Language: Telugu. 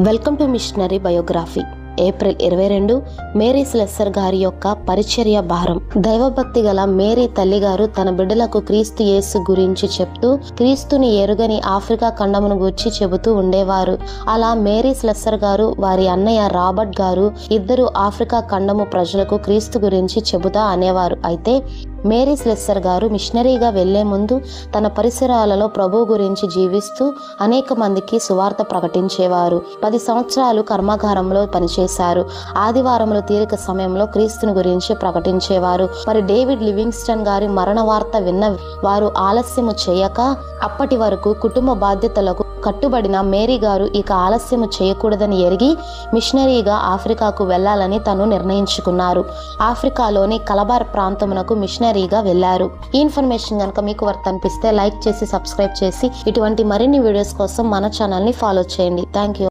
Welcome to missionary biography. April 22 Mary Slessor గారి యొక్క పరిచర్య భారం. దైవభక్తి గల మేరీ తల్లిగారు తన బిడ్డలకు క్రీస్తు యేసు గురించి చెప్తూ క్రీస్తుని ఎరుగని ఆఫ్రికా ఖండమును గూర్చి చెబుతూ ఉండేవారు. అలా మేరీ స్లెస్సర్ గారు వారి అన్నయ్య రాబర్ట్ గారు ఇద్దరు ఆఫ్రికా ఖండము ప్రజలకు క్రీస్తు గురించి చెబుతా అనేవారు. అయితే మేరీ స్లెస్సర్ గారు మిషనరీగా వెళ్లే ముందు తన పరిసరాలలో ప్రభు గురించి జీవిస్తూ అనేక మందికి సువార్త ప్రకటించేవారు. 10 సంవత్సరాలు కర్మాగారంలో పనిచేశారు. ఆదివారంలో తీరిక సమయంలో క్రీస్తుని గురించి ప్రకటించేవారు. మరి డేవిడ్ లివింగ్స్టన్ గారి మరణ వార్త విన్న వారు ఆలస్యము చేయక అప్పటి వరకు కుటుంబ బాధ్యతలకు కట్టుబడిన మేరీ గారు ఇక ఆలస్యము చేయకూడదని ఎరిగి మిషనరీగా ఆఫ్రికాకు వెళ్లాలని తను నిర్ణయించుకున్నారు. ఆఫ్రికాలోని కలబార్ ప్రాంతమునకు మిషనరీగా వెళ్లారు. ఈ ఇన్ఫర్మేషన్ కనుక మీకు వర్త్ అనిపిస్తే లైక్ చేసి సబ్స్క్రైబ్ చేసి ఇటువంటి మరిన్ని వీడియోస్ కోసం మన ఛానల్ ని ఫాలో చేయండి. Thank you.